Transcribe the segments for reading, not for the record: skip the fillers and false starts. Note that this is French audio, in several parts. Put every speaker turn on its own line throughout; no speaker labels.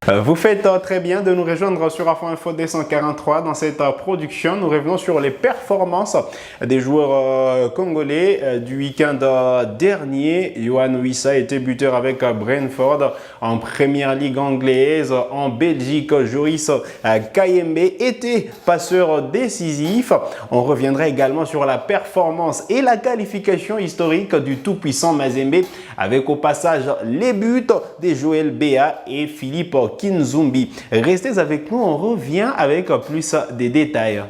Vous faites très bien de nous rejoindre sur Afro Info D143. Dans cette production, nous revenons sur les performances des joueurs congolais du week-end dernier. Yohan Wissa était buteur avec Brentford en première ligue anglaise. En Belgique, Joris Kayembe était passeur décisif. On reviendra également sur la performance et la qualification historique du tout-puissant Mazembe avec au passage les buts de Joël Béa et Philippe Kinzumbi. Restez avec nous, on revient avec plus de détails.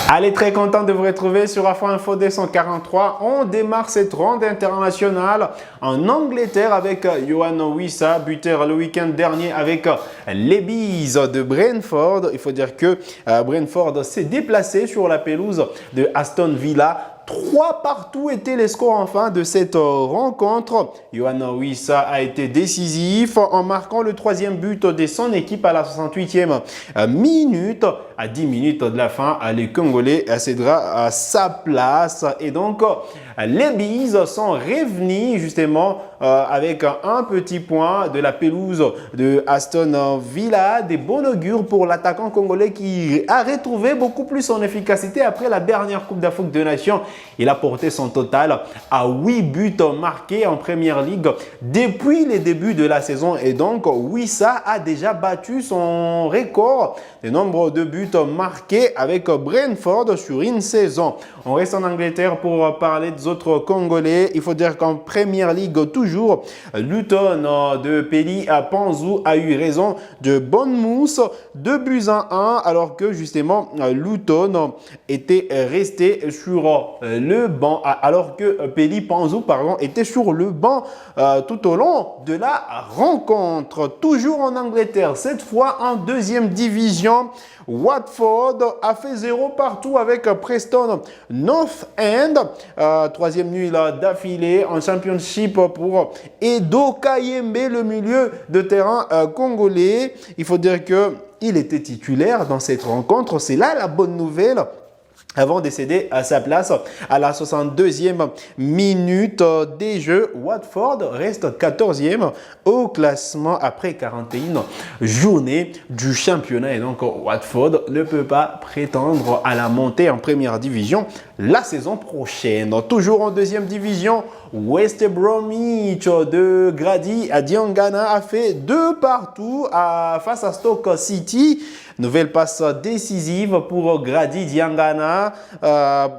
Allez, très content de vous retrouver sur Afro Info D143. On démarre cette ronde internationale en Angleterre avec Yohan Wissa, buteur le week-end dernier avec les Bees de Brentford. Il faut dire que Brentford s'est déplacé sur la pelouse de Aston Villa. 3-partout étaient les scores en fin de cette rencontre. Yohan Wissa a été décisif en marquant le troisième but de son équipe à la 68e minute. À 10 minutes de la fin, les Congolais cédera à sa place. Et donc, les Bees sont revenus justement avec un petit point de la pelouse de Aston Villa. Des bons augures pour l'attaquant congolais qui a retrouvé beaucoup plus son efficacité après la dernière Coupe d'Afrique des Nations. Il a porté son total à 8 buts marqués en Première Ligue depuis les débuts de la saison. Et donc, Wissa a déjà battu son record de nombre de buts marqués avec Brentford sur une saison. On reste en Angleterre pour parler des autres Congolais. Il faut dire qu'en Première Ligue, toujours, Luton de Pelly à Panzou a eu raison de Bournemouth, 2-1, alors que justement Luton était resté sur le banc, alors que Pelly Panzou était sur le banc tout au long de la rencontre. Toujours en Angleterre, cette fois en deuxième division, Watford a fait 0 partout avec Preston North End. Troisième nuit d'affilée en championship pour Edo Kayembe, le milieu de terrain congolais. Il faut dire qu'il était titulaire dans cette rencontre. C'est là la bonne nouvelle. Avant de céder à sa place à la 62e minute des jeux, Watford reste 14e au classement après 41 journées du championnat. Et donc, Watford ne peut pas prétendre à la montée en première division la saison prochaine. Toujours en deuxième division, West Bromwich de Grady à Diangana a fait 2 partout face à Stoke City. Nouvelle passe décisive pour Grady Diangana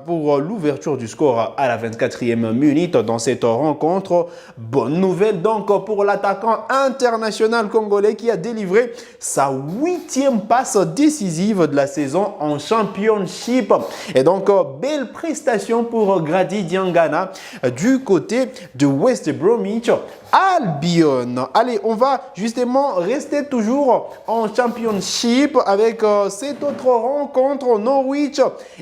pour l'ouverture du score à la 24e minute dans cette rencontre. Bonne nouvelle donc pour l'attaquant international congolais qui a délivré sa 8e passe décisive de la saison en championship. Et donc, belle prestation pour Grady Diangana du côté de West Bromwich Albion. Allez, on va justement rester toujours en championship avec cette autre rencontre, Norwich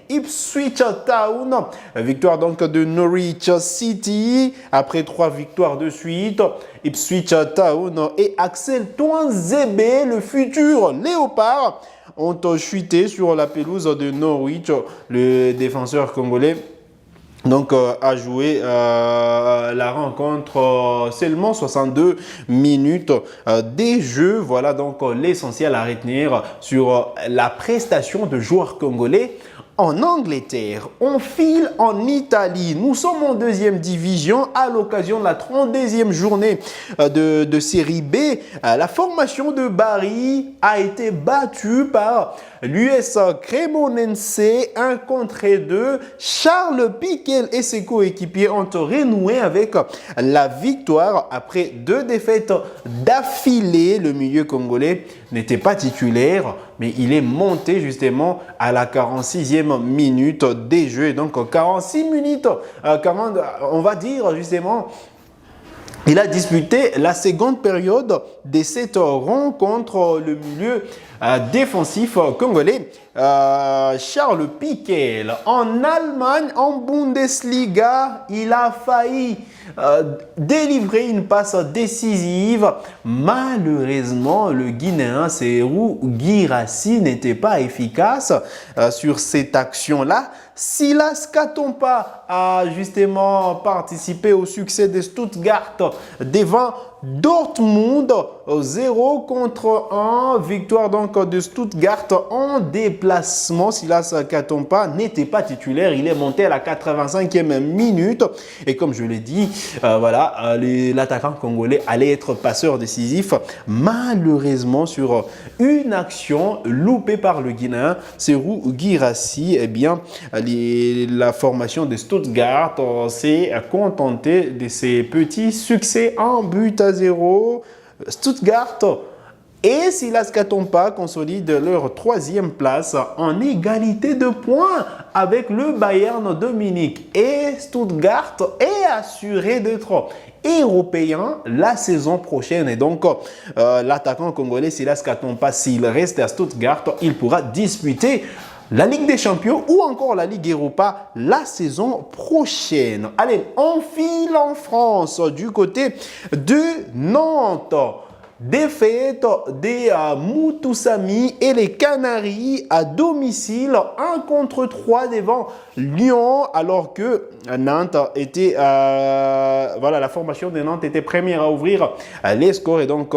Ipswich Town. Victoire donc de Norwich City après 3 victoires de suite. Ipswich Town et Axel Tuanzebe, le futur léopard, ont chuté sur la pelouse de Norwich. Le défenseur congolais a joué la rencontre seulement 62 minutes des jeux. Voilà donc l'essentiel à retenir sur la prestation de joueurs congolais. En Angleterre, on file en Italie. Nous sommes en deuxième division à l'occasion de la 32e journée de série B. La formation de Bari a été battue par l'US Cremonense 1-2. Charles Piquel et ses coéquipiers ont renoué avec la victoire après 2 défaites d'affilée. Le milieu congolais n'était pas titulaire, mais il est monté justement à la 46e minute des jeux. Donc 46 minutes, on va dire justement Il a disputé la seconde période de cette rencontre, le milieu défensif congolais Charles Pickel. En Allemagne, en Bundesliga, il a failli délivrer une passe décisive. Malheureusement, le Guinéen Serhou Guirassy n'était pas efficace sur cette action-là. Silas Katompa a justement participé au succès de Stuttgart devant Dortmund 0 contre 1. Victoire donc de Stuttgart en déplacement. Silas Katompa n'était pas titulaire. Il est monté à la 85e minute. Et comme je l'ai dit, voilà, l'attaquant congolais allait être passeur décisif. Malheureusement, sur une action loupée par le Guinéen Serhou Guirassy, eh bien, la formation de Stuttgart s'est contentée de ces petits succès en but à 0. Stuttgart et Silas Katompa consolident leur troisième place en égalité de points avec le Bayern de Munich. Et Stuttgart est assuré d'être européen la saison prochaine. Et donc, l'attaquant congolais Silas Katompa, s'il reste à Stuttgart, il pourra disputer la Ligue des Champions ou encore la Ligue Europa la saison prochaine. Allez, on file en France du côté de Nantes. Défaite des Moutoussamy et les Canaries à domicile, 1 contre 3 devant Lyon, alors que Nantes était, voilà, la formation de Nantes était première à ouvrir les scores et donc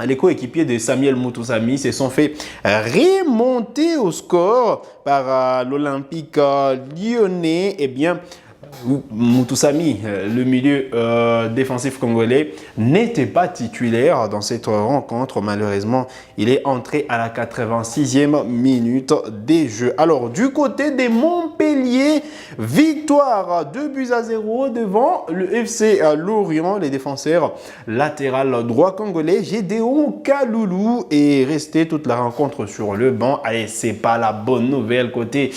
les coéquipiers de Samuel Moutoussamy se sont fait remonter au score par l'Olympique lyonnais. Eh bien, Moutoussamy, le milieu défensif congolais, n'était pas titulaire dans cette rencontre. Malheureusement, il est entré à la 86e minute des jeux. Alors, du côté des Montpellier, victoire 2-0 devant le FC Lorient. Les défenseurs latéral droit congolais, Gédéon Kaloulou, est resté toute la rencontre sur le banc. Allez, c'est pas la bonne nouvelle côté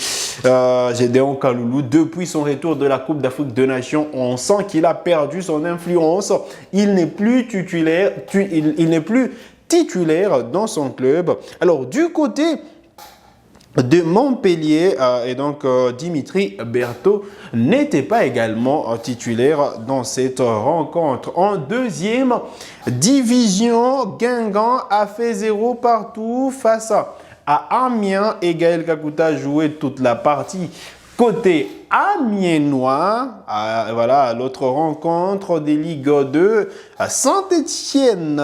Gédéon Kaloulou. Depuis son retour de la Coupe d'Afrique des Nations, on sent qu'il a perdu son influence. Il n'est plus titulaire, il n'est plus titulaire dans son club. Alors, du côté de Montpellier, et donc Dimitri Berthaud n'était pas également titulaire dans cette rencontre. En deuxième division, Guingamp a fait 0 partout face à Amiens et Gaël Kakuta a joué toute la partie. Côté amiénois, voilà l'autre rencontre des Ligue 2, Saint-Étienne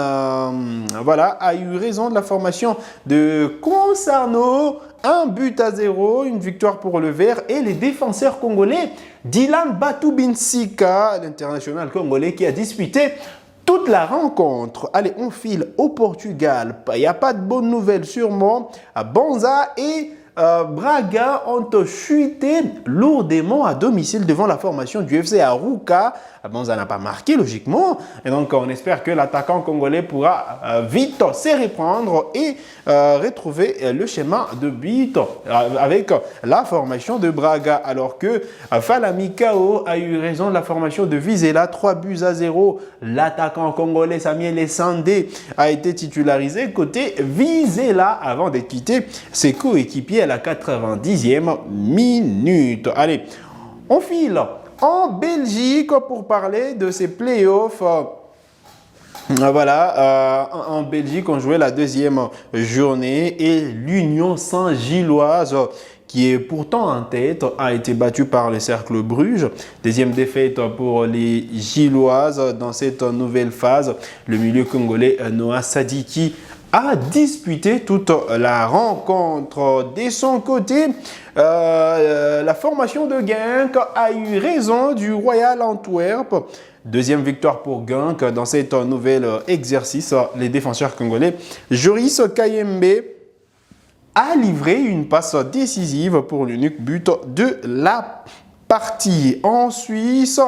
voilà, a eu raison de la formation de Concarneau, 1-0, une victoire pour le vert et les défenseurs congolais, Dylan Batubinsika, l'international congolais qui a disputé toute la rencontre. Allez, on file au Portugal. Il n'y a pas de bonnes nouvelles sûrement. Banza et Braga ont chuté lourdement à domicile devant la formation du FC Arouca. Banza n'a pas marqué logiquement. Et donc, on espère que l'attaquant congolais pourra vite se reprendre et retrouver le schéma de but avec la formation de Braga. Alors que Falami Kao a eu raison de la formation de Vizela, 3-0. L'attaquant congolais Samuel Sandé a été titularisé côté Vizela avant de quitter ses coéquipiers à la 90e minute. Allez, on file en Belgique pour parler de ces playoffs. Voilà, en Belgique, on jouait la deuxième journée et l'Union Saint-Gilloise, qui est pourtant en tête, a été battue par le Cercle Bruges. Deuxième défaite pour les Gilloises dans cette nouvelle phase. Le milieu congolais Noah Sadiki a disputé toute la rencontre. De son côté, la formation de Genk a eu raison du Royal Antwerp. Deuxième victoire pour Genk dans cet nouvel exercice. Les défenseurs congolais, Joris Kayembe a livré une passe décisive pour l'unique but de la partie. En Suisse,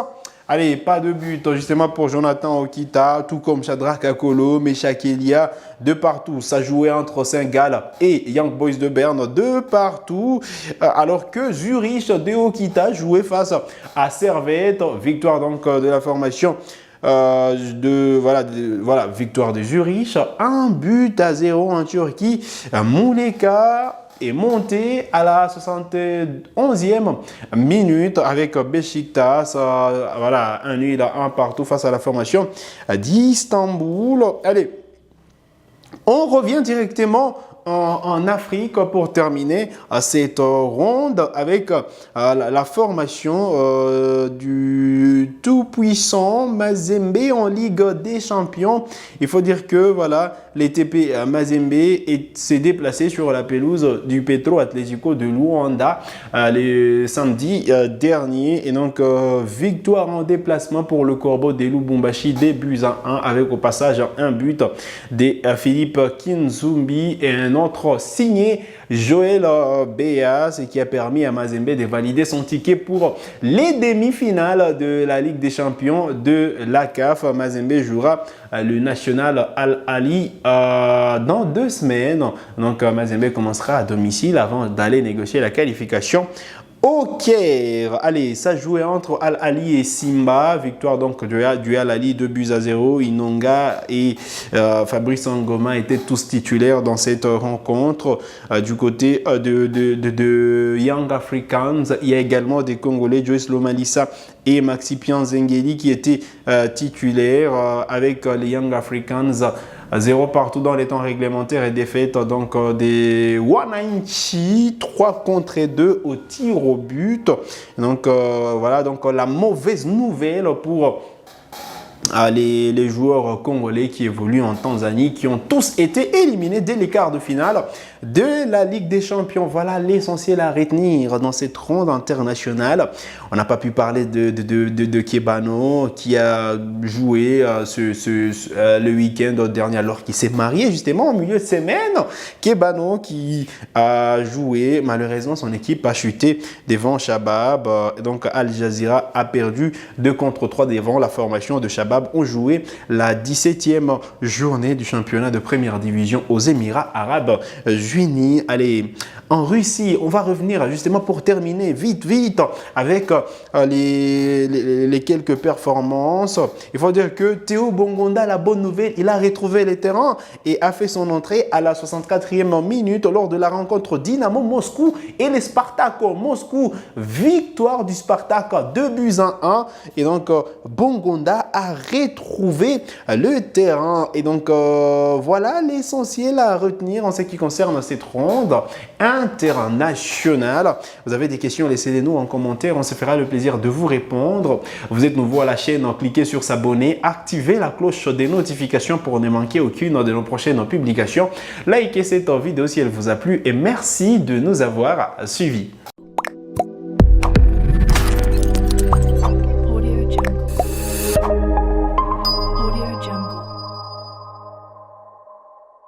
allez, pas de but justement pour Jonathan Okita, tout comme Shadrack Akolo, Meshak Elia, de partout. Ça jouait entre Saint-Gall et Young Boys de Berne, de partout. Alors que Zurich de Okita jouait face à Servette. Victoire donc de la formation voilà, victoire de Zurich, 1-0 en Turquie. Muleka est monté à la 71e minute avec Beşiktaş. Voilà, un nul à 1 partout face à la formation d'Istanbul. Allez, on revient directement en Afrique pour terminer cette ronde avec la formation du tout-puissant Mazembe en Ligue des Champions. Il faut dire que voilà, l'ETP Mazembe s'est déplacé sur la pelouse du Petro Atlético de Luanda le samedi dernier. Et donc, victoire en déplacement pour le Corbeau de Lubumbashi, des buts à 1 avec au passage un but de Philippe Kinzumbi et un autre signé Joël Béas, qui a permis à Mazembe de valider son ticket pour les demi-finales de la Ligue des Champions de la CAF. Mazembe jouera le National Al-Ali dans 2 semaines. Donc Mazembe commencera à domicile avant d'aller négocier la qualification au Caire. Allez, ça jouait entre Al-Ali et Simba. Victoire donc du Al-Ali, 2-0. Inonga et Fabrice Ngoma étaient tous titulaires dans cette rencontre. Du côté de Young Africans, il y a également des Congolais, Joyce Lomalissa et Maxipian Zengeli qui étaient titulaires avec les Young Africans. 0 partout dans les temps réglementaires et défaite donc des Wananchi 3-2 au tir au but. Donc voilà, donc la mauvaise nouvelle pour les joueurs congolais qui évoluent en Tanzanie, qui ont tous été éliminés dès les quarts de finale de la Ligue des Champions. Voilà l'essentiel à retenir dans cette ronde internationale. On n'a pas pu parler de Kebano qui a joué le week-end dernier alors qu'il s'est marié justement au milieu de semaine. Kebano qui a joué, malheureusement son équipe a chuté devant Shabab. Donc Al Jazeera a perdu 2-3 devant la formation de Shabab. Ont joué la 17e journée du championnat de première division aux Émirats Arabes Unis. Allez, en Russie, on va revenir justement pour terminer vite avec les quelques performances. Il faut dire que Théo Bongonda, la bonne nouvelle, il a retrouvé les terrains et a fait son entrée à la 64e minute lors de la rencontre Dynamo Moscou et les Spartak Moscou. Victoire du Spartak 2-1. Et donc, Bongonda a retrouvé le terrain. Et donc, voilà l'essentiel à retenir en ce qui concerne cette ronde internationale. Vous avez des questions, laissez-les nous en commentaire. On se fera le plaisir de vous répondre. Vous êtes nouveau à la chaîne, cliquez sur s'abonner, activez la cloche des notifications pour ne manquer aucune de nos prochaines publications. Likez cette vidéo si elle vous a plu et merci de nous avoir suivis.